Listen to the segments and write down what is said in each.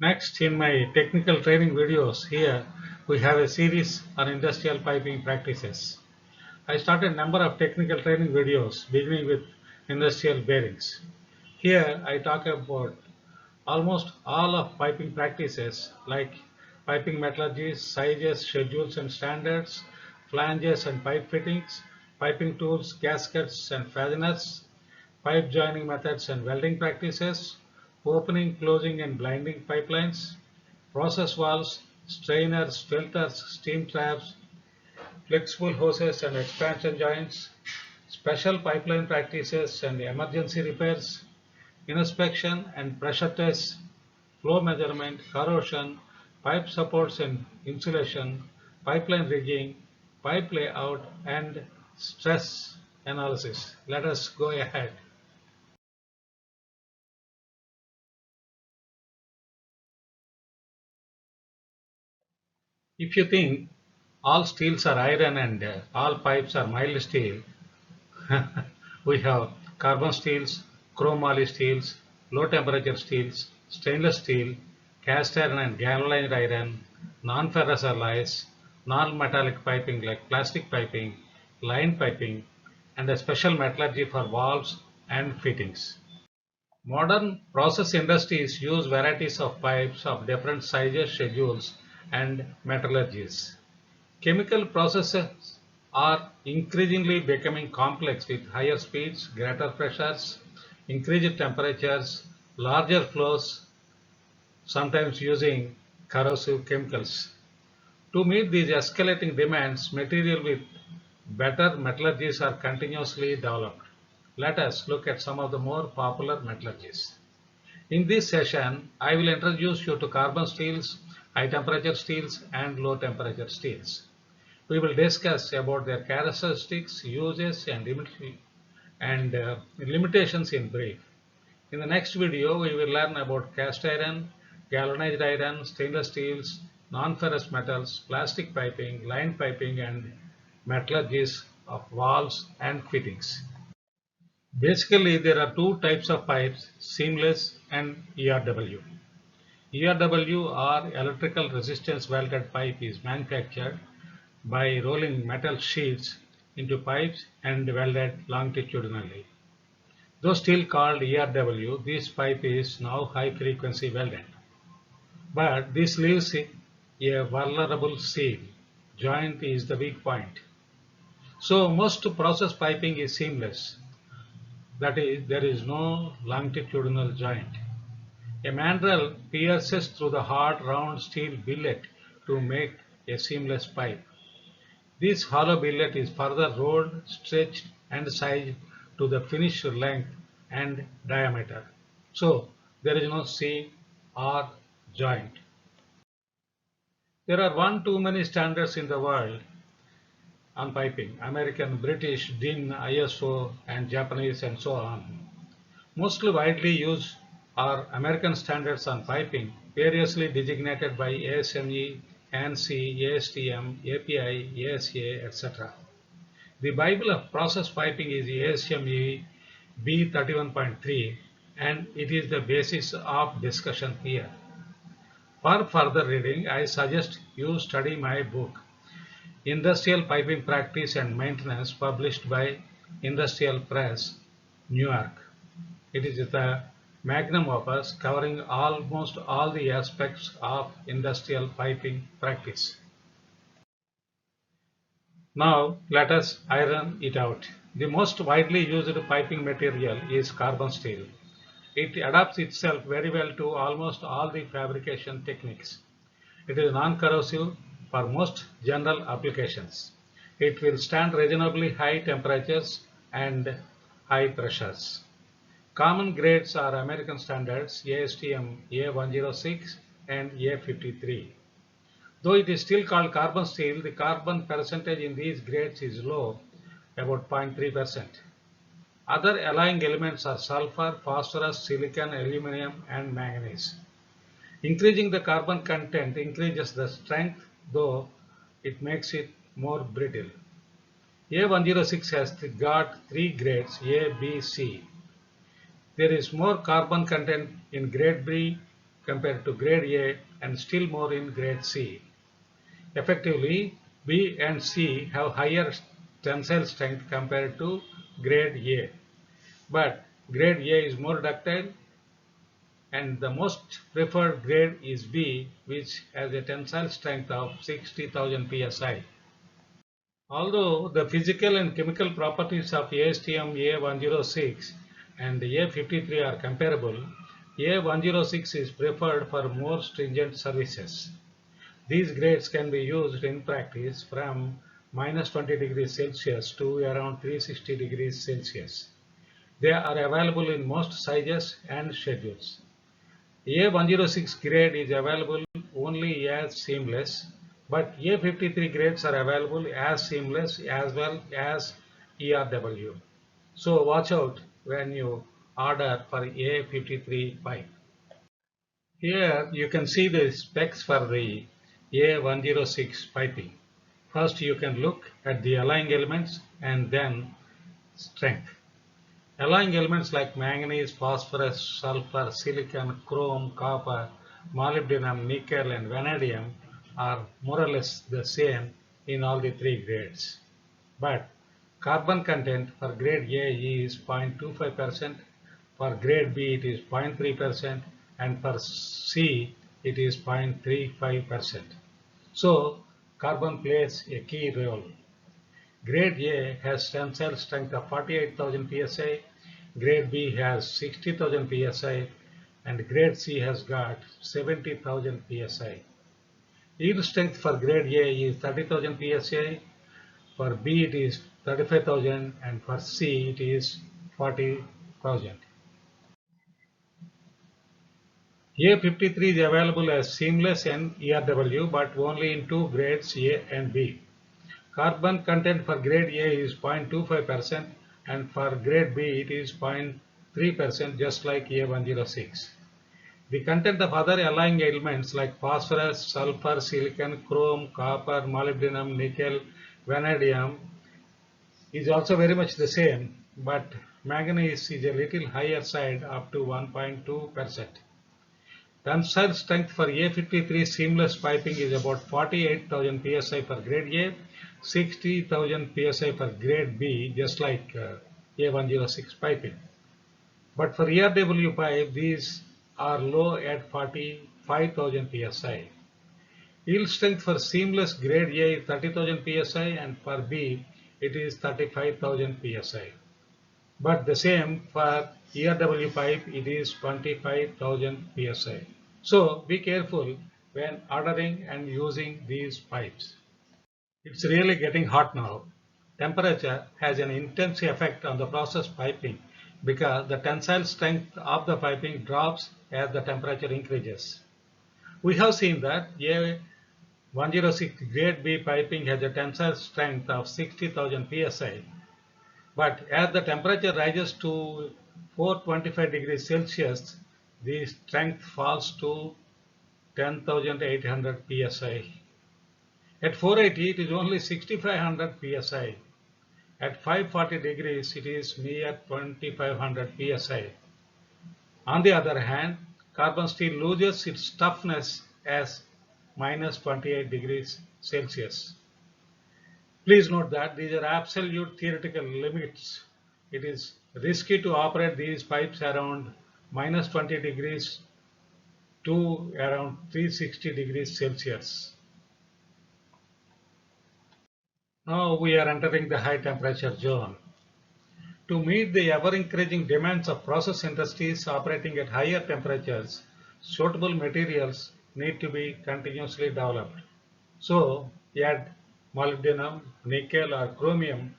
Next, in my technical training videos, here we have a series on industrial piping practices. I started a number of technical training videos beginning with industrial bearings. Here I talk about almost all of piping practices like piping metallurgy, sizes, schedules and standards, flanges and pipe fittings, piping tools, gaskets and fasteners, pipe joining methods and welding practices, opening, closing and blinding pipelines, process valves, strainers, filters, steam traps, flexible hoses and expansion joints, special pipeline practices and emergency repairs, inspection and pressure tests, flow measurement, corrosion, pipe supports and insulation, pipeline rigging, pipe layout, and stress analysis. Let us go ahead. If you think all steels are iron and all pipes are mild steel, we have carbon steels, chromoly steels, low temperature steels, stainless steel, cast iron and galvanized iron, non-ferrous alloys, non-metallic piping like plastic piping, line piping, and a special metallurgy for valves and fittings. Modern process industries use varieties of pipes of different sizes, schedules, and metallurgies. Chemical processes are increasingly becoming complex with higher speeds, greater pressures, increased temperatures, larger flows, sometimes using corrosive chemicals. To meet these escalating demands, material with better metallurgies are continuously developed. Let us look at some of the more popular metallurgies. In this session, I will introduce you to carbon steels, high temperature steels, and low temperature steels. We will discuss about their characteristics, uses, and limitations in brief. In the next video, we will learn about cast iron, galvanized iron, stainless steels, non-ferrous metals, plastic piping, line piping, and metallurgies of valves and fittings. Basically, there are two types of pipes, seamless and ERW. ERW or electrical resistance welded pipe is manufactured by rolling metal sheets into pipes and welded longitudinally. Though still called ERW, this pipe is now high frequency welded. But this leaves a vulnerable seam. Joint is the weak point. So most process piping is seamless. That is, there is no longitudinal joint. A mandrel pierces through the hard round steel billet to make a seamless pipe. This hollow billet is further rolled, stretched and sized to the finished length and diameter. So there is no seam or joint. There are one too many standards in the world on piping: American, British, DIN, ISO and Japanese and so on. Mostly widely used are American standards on piping, variously designated by ASME, ANSI, ASTM, API, ASA, etc. The Bible of process piping is ASME B31.3 and it is the basis of discussion here. For further reading, I suggest you study my book, Industrial Piping Practice and Maintenance, published by Industrial Press, New York. It is the magnum opus covering almost all the aspects of industrial piping practice. Now let us iron it out. The most widely used piping material is carbon steel. It adapts itself very well to almost all the fabrication techniques. It is non-corrosive for most general applications. It will stand reasonably high temperatures and high pressures. Common grades are American standards ASTM A106 and A53. Though it is still called carbon steel, the carbon percentage in these grades is low, about 0.3%. Other alloying elements are sulfur, phosphorus, silicon, aluminum, and manganese. Increasing the carbon content increases the strength, though it makes it more brittle. A106 has got three grades A, B, C. There is more carbon content in grade B compared to grade A and still more in grade C. Effectively, B and C have higher tensile strength compared to grade A. But grade A is more ductile and the most preferred grade is B, which has a tensile strength of 60,000 psi. Although the physical and chemical properties of ASTM A106 and A53 are comparable, A106 is preferred for more stringent services. These grades can be used in practice from -20 degrees Celsius to around 360 degrees Celsius. They are available in most sizes and schedules. A106 grade is available only as seamless, but A53 grades are available as seamless as well as ERW. So watch out when you order for A53 pipe. Here you can see the specs for the A106 piping. First you can look at the alloying elements and then strength. Alloying elements like manganese, phosphorus, sulfur, silicon, chrome, copper, molybdenum, nickel and vanadium are more or less the same in all the three grades. But carbon content for grade A is 0.25%, for grade B it is 0.3% and for C it is 0.35%. So carbon plays a key role. Grade A has tensile strength of 48,000 psi, grade B has 60,000 psi, and grade C has got 70,000 psi. Yield strength for grade A is 30,000 psi, for B it is 35,000 and for C it is 40,000. A53 is available as seamless and ERW but only in two grades A and B. Carbon content for grade A is 0.25% and for grade B it is 0.3% just like A106. The content of other alloying elements like phosphorus, sulfur, silicon, chrome, copper, molybdenum, nickel, vanadium is also very much the same, but manganese is a little higher side up to 1.2%. Tensile strength for A53 seamless piping is about 48,000 psi for grade A, 60,000 psi for grade B, just like A106 piping. But for ERW pipe, these are low at 45,000 psi. Yield strength for seamless grade A is 30,000 psi and for B it is 35,000 psi. But the same for ERW pipe, it is 25,000 psi. So be careful when ordering and using these pipes. It's really getting hot now. Temperature has an intense effect on the process piping because the tensile strength of the piping drops as the temperature increases. We have seen that A106 grade B piping has a tensile strength of 60,000 psi. But as the temperature rises to 425 degrees Celsius, the strength falls to 10,800 psi. At 480, it is only 6,500 psi. At 540 degrees, it is mere 2,500 psi. On the other hand, carbon steel loses its toughness as minus 28 degrees Celsius. Please note that these are absolute theoretical limits. It is risky to operate these pipes around minus 20 degrees to around 360 degrees Celsius. Now we are entering the high temperature zone. To meet the ever-increasing demands of process industries operating at higher temperatures, suitable materials need to be continuously developed. So add molybdenum, nickel or chromium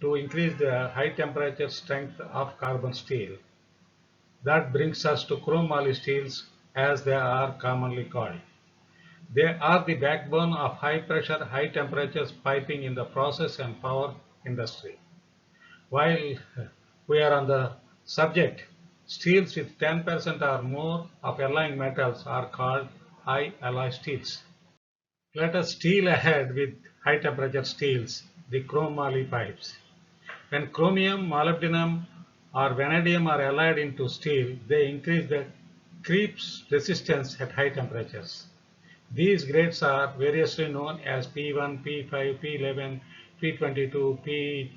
to increase the high temperature strength of carbon steel. That brings us to chromoly steels as they are commonly called. They are the backbone of high pressure, high temperatures piping in the process and power industry. While we are on the subject, steels with 10% or more of alloying metals are called high alloy steels. Let us steal ahead with high temperature steels, the chromoly pipes. When chromium, molybdenum or vanadium are allied into steel, they increase the creeps resistance at high temperatures. These grades are variously known as P1, P5, P11, P22,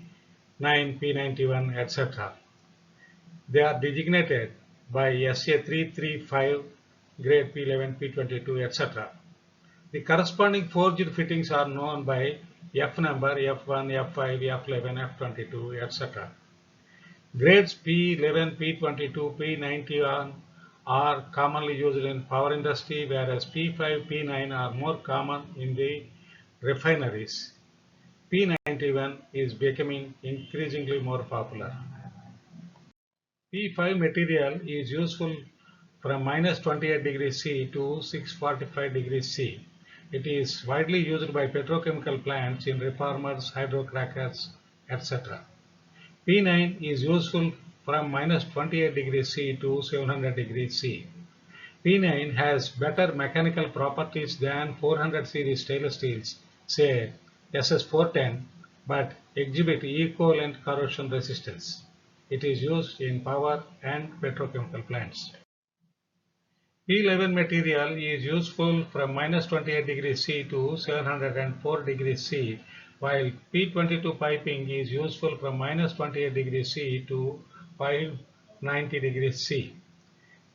P9, P91, etc. They are designated by SA335 grade P11, P22, etc. The corresponding forged fittings are known by F number, F1, F5, F11, F22, etc. Grades P11, P22, P91 are commonly used in power industry, whereas P5, P9 are more common in the refineries. P91 is becoming increasingly more popular. P5 material is useful from minus 28 degrees C to 645 degrees C. It is widely used by petrochemical plants in reformers, hydrocrackers, etc. P9 is useful from minus 28 degrees C to 700 degrees C. P9 has better mechanical properties than 400 series stainless steels, say SS410, but exhibit equivalent corrosion resistance. It is used in power and petrochemical plants. P11 material is useful from minus 28 degrees C to 704 degrees C, while P22 piping is useful from minus 28 degrees C to 590 degrees C.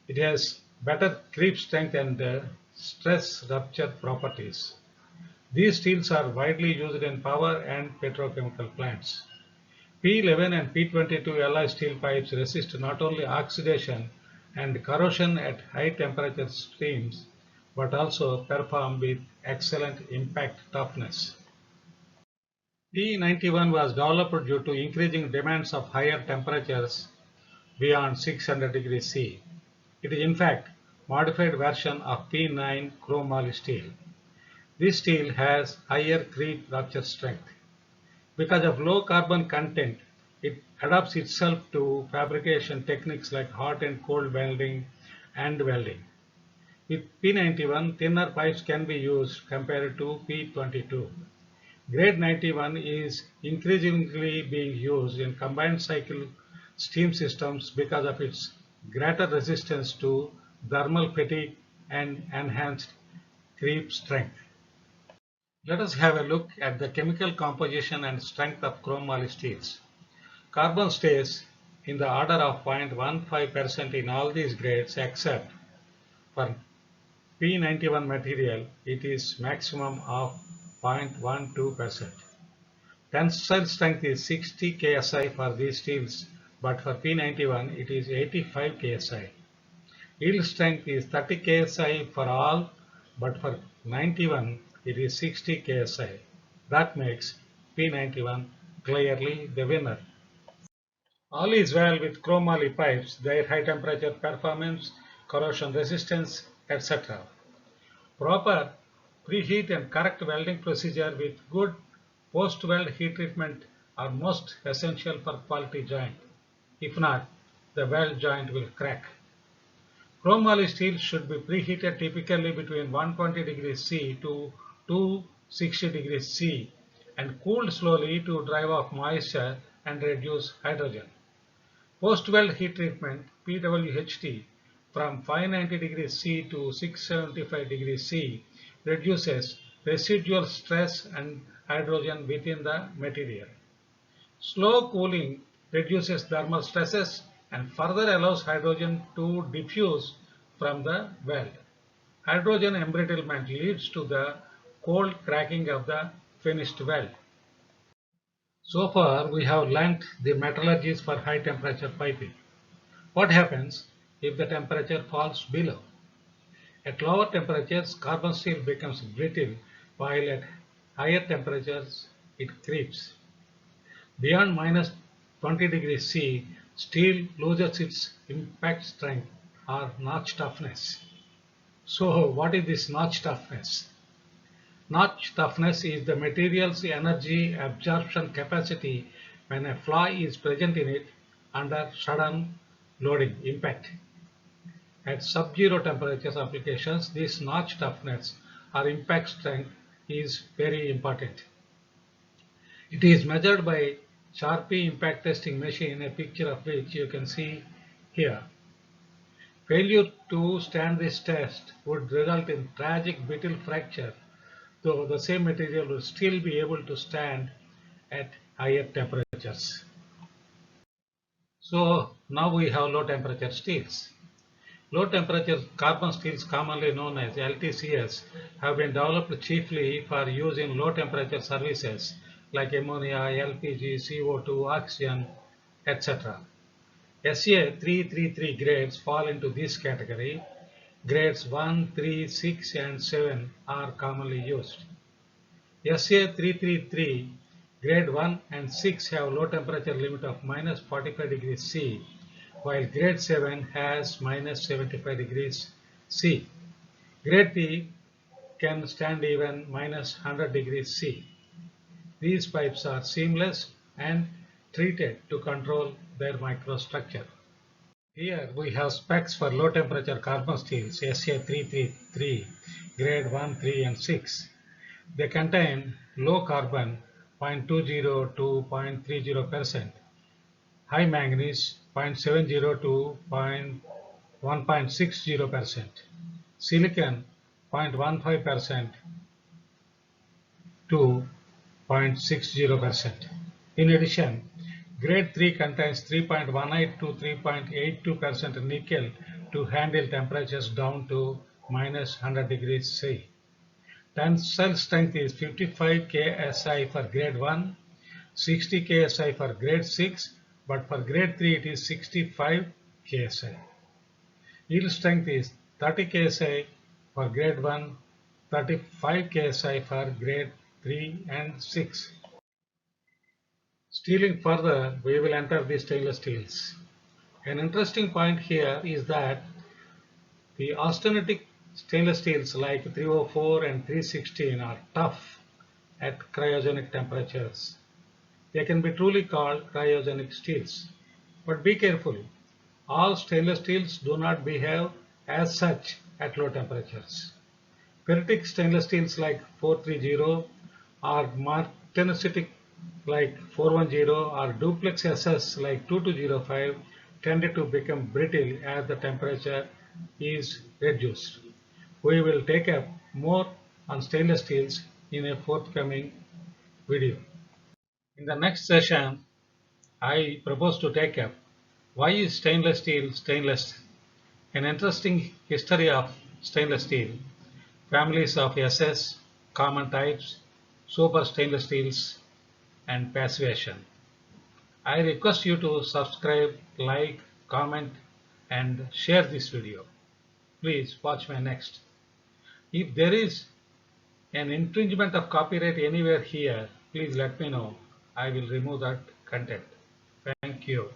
It has better creep strength and stress rupture properties. These steels are widely used in power and petrochemical plants. P11 and P22 alloy steel pipes resist not only oxidation and corrosion at high temperature streams, but also perform with excellent impact toughness. P91 was developed due to increasing demands of higher temperatures beyond 600 degrees C. It is in fact modified version of P9 chromoly steel. This steel has higher creep rupture strength. Because of low carbon content, it adapts itself to fabrication techniques like hot and cold welding and welding. With P91, thinner pipes can be used compared to P22. Grade 91 is increasingly being used in combined cycle steam systems because of its greater resistance to thermal fatigue and enhanced creep strength. Let us have a look at the chemical composition and strength of chromoly steels. Carbon stays in the order of 0.15% in all these grades except for P91 material, it is maximum of 0.12%. Tensile strength is 60 ksi for these steels, but for P91 it is 85 ksi. Yield strength is 30 ksi for all, but for 91 it is 60 ksi. That makes P91 clearly the winner. All is well with chromoly pipes, their high temperature performance, corrosion resistance, etc. Proper preheat and correct welding procedure with good post-weld heat treatment are most essential for quality joint. If not, the weld joint will crack. Chromoly steel should be preheated typically between 120 degrees C to 260 degrees C and cooled slowly to drive off moisture and reduce hydrogen. Post-weld heat treatment (PWHT) from 590 degrees C to 675 degrees C reduces residual stress and hydrogen within the material. Slow cooling reduces thermal stresses and further allows hydrogen to diffuse from the weld. Hydrogen embrittlement leads to the cold cracking of the finished weld. So far, we have learnt the metallurgies for high temperature piping. What happens if the temperature falls below? At lower temperatures, carbon steel becomes brittle, while at higher temperatures, it creeps. Beyond minus 20 degrees C, steel loses its impact strength or notch toughness. So, what is this notch toughness? Notch toughness is the material's energy absorption capacity when a flaw is present in it under sudden loading impact. At sub-zero temperatures applications, this notch toughness or impact strength is very important. It is measured by Sharpie impact testing machine, a picture of which you can see here. Failure to stand this test would result in tragic brittle fracture, though the same material will still be able to stand at higher temperatures. So now we have low temperature steels. Low temperature carbon steels, commonly known as LTCS, have been developed chiefly for use in low temperature services like ammonia, LPG, CO2, oxygen, etc. SA333 grades fall into this category. Grades 1, 3, 6 and 7 are commonly used. SA333 grade 1 and 6 have low temperature limit of minus 45 degrees C, while grade 7 has minus 75 degrees C. Grade T can stand even minus 100 degrees C. These pipes are seamless and treated to control their microstructure. Here we have specs for low temperature carbon steels SA333 grade 1, 3 and 6. They contain low carbon 0.20 to 0.30%, high manganese 0.70 to 1.60%, silicon 0.15% to 0.60%. In addition, grade 3 contains 3.18 to 3.82% nickel to handle temperatures down to minus 100 degrees C. Tensile strength is 55 ksi for grade 1, 60 ksi for grade 6, but for grade 3 it is 65 ksi. Yield strength is 30 ksi for grade 1, 35 ksi for grade 3 and 6. Stealing further, we will enter the stainless steels. An interesting point here is that the austenitic stainless steels like 304 and 316 are tough at cryogenic temperatures. They can be truly called cryogenic steels. But be careful, all stainless steels do not behave as such at low temperatures. Ferritic stainless steels like 430 or martensitic like 410 or duplex SS like 2205 tended to become brittle as the temperature is reduced. We will take up more on stainless steels in a forthcoming video. In the next session, I propose to take up why is stainless steel stainless? An interesting history of stainless steel, families of SS, common types, super stainless steels, and passivation. I request you to subscribe, like, comment, and share this video. Please watch my next. If there is an infringement of copyright anywhere here, please let me know. I will remove that content. Thank you.